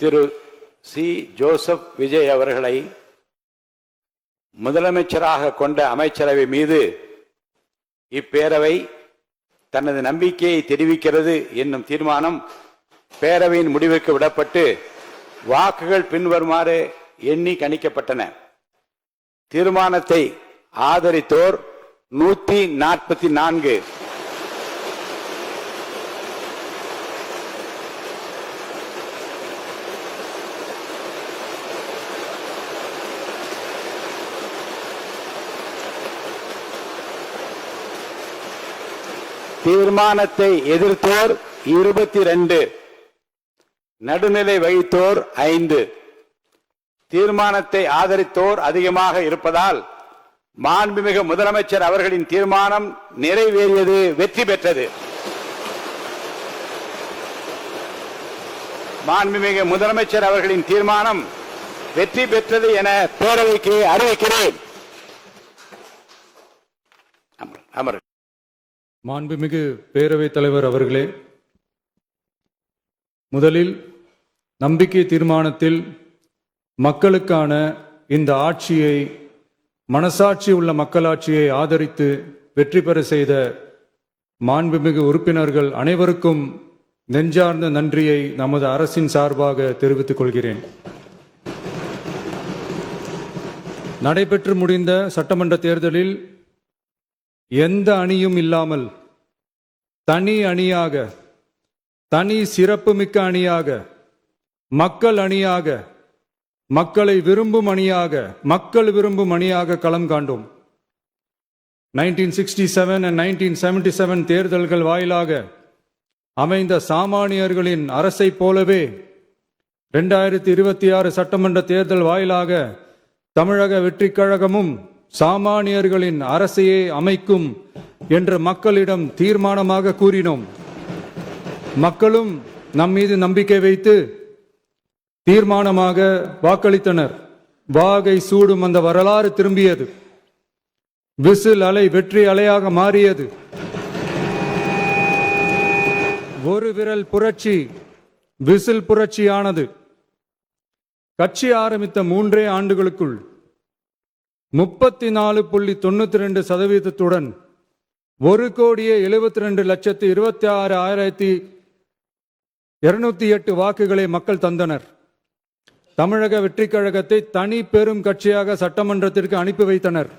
திரு C. Joseph Vijay அவர்களை முதலமைச்சராக கொண்ட அமைச்சரவை மீது இப்பேரவை தனது நம்பிக்கையை தெரிவிக்கிறது என்னும் தீர்மானம் பேரவையின் முடிவுக்கு விடப்பட்டு வாக்குகள் பின்வருமாறு எண்ணி கணிக்கப்பட்டன. தீர்மானத்தை ஆதரித்தோர் 144, தீர்மானத்தை எதிர்த்தோர் 22, நடுநிலை வகித்தோர் 5. தீர்மானத்தை ஆதரித்தோர் அதிகமாக இருப்பதால் மாண்புமிகு முதலமைச்சர் அவர்களின் தீர்மானம் நிறைவேறியது, வெற்றி பெற்றது. மாண்புமிகு முதலமைச்சர் அவர்களின் தீர்மானம் வெற்றி பெற்றது என பேரவைக்கு அறிவிக்கிறேன். மாண்புமிகு பேரவைத் தலைவர் அவர்களே, முதலில் நம்பிக்கை தீர்மானத்தில் மக்களுக்கான இந்த ஆட்சியை, மனசாட்சி உள்ள மக்களாட்சியை ஆதரித்து வெற்றி பெற செய்த மாண்புமிகு உறுப்பினர்கள் அனைவருக்கும் நெஞ்சார்ந்த நன்றியை நமது அரசின் சார்பாக தெரிவித்துக் கொள்கிறேன். நடைபெற்று முடிந்த சட்டமன்ற தேர்தலில் எந்த அணியும் இல்லாமல் தனி அணியாக, தனி சிறப்புமிக்க அணியாக, மக்கள் அணியாக, மக்களை விரும்பும் அணியாக, மக்கள் விரும்பும் அணியாக களம் காண்டோம். 1967 and 1977 தேர்தல்கள் வாயிலாக அமைந்த சாமானியர்களின் அரசை போலவே 2026 சட்டமன்ற தேர்தல் வாயிலாக தமிழக வெற்றிக் கழகமும் சாமானியர்களின் அரசையே அமைக்கும் என்று மக்களிடம் தீர்மானமாக கூறினோம். மக்களும் நம் மீது நம்பிக்கை வைத்து தீர்மானமாக வாக்களித்தனர். வாகை சூடும் அந்த வரலாறு திரும்பியது. விசில் அலை வெற்றி அலையாக மாறியது. ஒரு விரல் புரட்சி விசில் புரட்சியானது. கட்சி ஆரம்பித்த 3 ஆண்டுகளுக்குள் 34.92% 1,72,26,208 வாக்குகளை மக்கள் தந்தனர். தமிழக வெற்றிக் கழகத்தை தனி பெரும் கட்சியாக சட்டமன்றத்திற்கு அனுப்பி வைத்தனர்.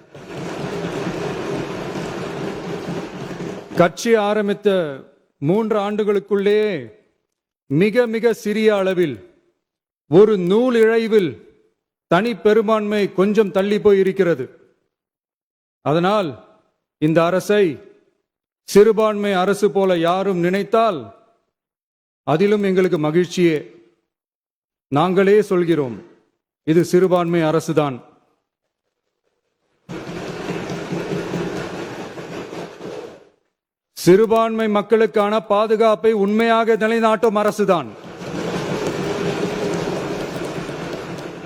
கட்சி ஆரம்பித்த 3 ஆண்டுகளுக்குள்ளேயே மிக மிக சிறிய அளவில், ஒரு நூல் இழைவில் தனி பெரும்பான்மை கொஞ்சம் தள்ளி போயிருக்கிறது. அதனால் இந்த அரசை சிறுபான்மை அரசு போல யாரும் நினைத்தால் அதிலும் எங்களுக்கு மகிழ்ச்சியே. நாங்களே சொல்கிறோம், இது சிறுபான்மை அரசுதான். சிறுபான்மை மக்களுக்கான பாதுகாப்பை உண்மையாக நிலைநாட்டும் அரசுதான்.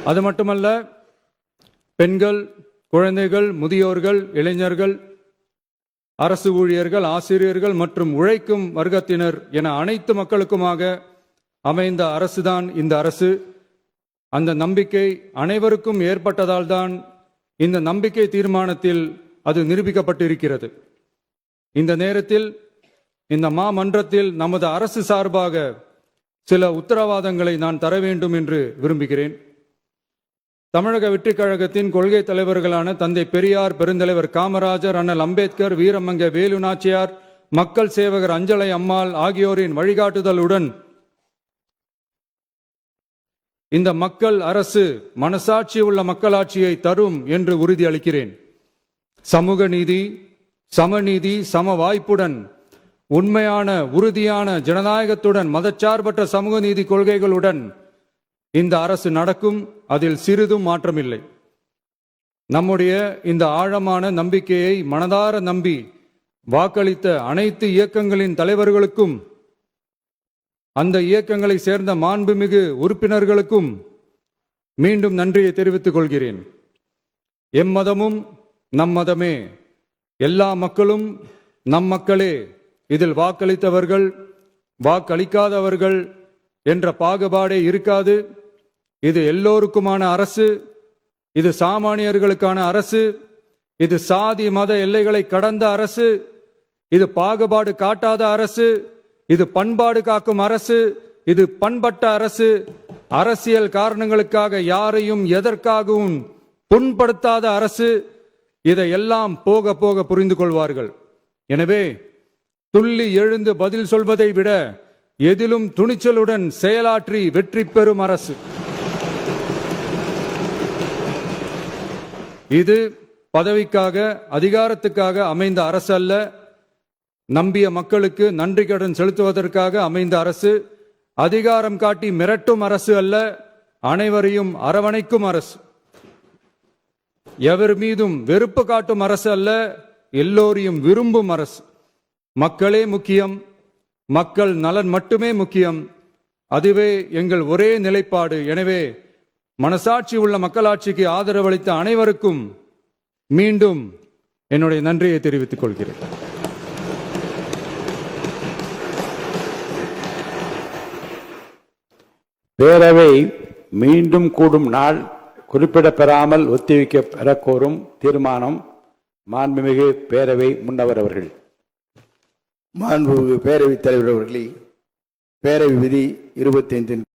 அது மட்டுமல்ல, பெண்கள், குழந்தைகள், முதியோர்கள், இளைஞர்கள், அரசு ஊழியர்கள், ஆசிரியர்கள் மற்றும் உழைக்கும் வர்க்கத்தினர் என அனைத்து மக்களுக்குமாக அமைந்த அரசுதான் இந்த அரசு. அந்த நம்பிக்கை அனைவருக்கும் ஏற்பட்டதால் தான் இந்த நம்பிக்கை தீர்மானத்தில் அது நிரூபிக்கப்பட்டிருக்கிறது. இந்த நேரத்தில் இந்த மாமன்றத்தில் நமது அரசு சார்பாக சில உத்தரவாதங்களை நான் தர வேண்டும் என்று விரும்புகிறேன். தமிழக வெற்றிக் கழகத்தின் கொள்கை தலைவர்களான தந்தை பெரியார், பெருந்தலைவர் காமராஜர், அண்ணல் அம்பேத்கர், வீரமங்க வேலு நாச்சியார், மக்கள் சேவகர் அஞ்சலை அம்மாள் ஆகியோரின் வழிகாட்டுதலுடன் இந்த மக்கள் அரசு மனசாட்சி உள்ள மக்களாட்சியை தரும் என்று உறுதியளிக்கிறேன். சமூக நீதி, சமநீதி, சம வாய்ப்புடன், உண்மையான உறுதியான ஜனநாயகத்துடன், மதச்சார்பற்ற சமூக நீதி கொள்கைகளுடன் இந்த அரசு நடக்கும். அதில் சிறிதும் மாற்றமில்லை. நம்முடைய இந்த ஆழமான நம்பிக்கையை மனதார நம்பி வாக்களித்த அனைத்து இயக்கங்களின் தலைவர்களுக்கும், அந்த இயக்கங்களை சேர்ந்த மாண்புமிகு உறுப்பினர்களுக்கும் மீண்டும் நன்றியை தெரிவித்துக் கொள்கிறேன். எம்மதமும் நம் மதமே, எல்லா மக்களும் நம் மக்களே. இதில் வாக்களித்தவர்கள், வாக்களிக்காதவர்கள், என்ற பாகுபாடே இருக்காது. இது எல்லோருக்குமான அரசு. இது சாமானியர்களுக்கான அரசு. இது சாதி மத எல்லைகளை கடந்த அரசு. இது பாகுபாடு காட்டாத அரசு. இது பண்பாடு காக்கும் அரசு. இது பண்பட்ட அரசு. அரசியல் காரணங்களுக்காக யாரையும் எதற்காகவும் புண்படுத்தாத அரசு. இதையெல்லாம் போக போக புரிந்து கொள்வார்கள். எனவே துள்ளி எழுந்து பதில் சொல்வதை விட எதிலும் துணிச்சலுடன் செயலாற்றி வெற்றி பெறும் அரசு இது. பதவிக்காக அதிகாரத்துக்காக அமைந்த அரசு அல்ல. நம்பிய மக்களுக்கு நன்றி கடன் செலுத்துவதற்காக அமைந்த அரசு. அதிகாரம் காட்டி மிரட்டும் அரசு அல்ல, அனைவரையும் அரவணைக்கும் அரசு. எவர் மீதும் வெறுப்பு காட்டும் அரசு அல்ல, எல்லோரையும் விரும்பும் அரசு. மக்களே முக்கியம், மக்கள் நலன் மட்டுமே முக்கியம். அதுவே எங்கள் ஒரே நிலைப்பாடு. எனவே மனசாட்சி உள்ள மக்களாட்சிக்கு ஆதரவளித்த அனைவருக்கும் மீண்டும் என்னுடைய நன்றியை தெரிவித்துக் கொள்கிறேன். பேரவை மீண்டும் கூடும் நாள் குறிப்பிடப்பெறாமல் ஒத்திவைக்க பெற கோரும் தீர்மானம் மாண்புமிகு பேரவை முன்னவர் அவர்கள். மாண்புமிகு பேரவைத் தலைவர் அவர்களே, பேரவை விதி 25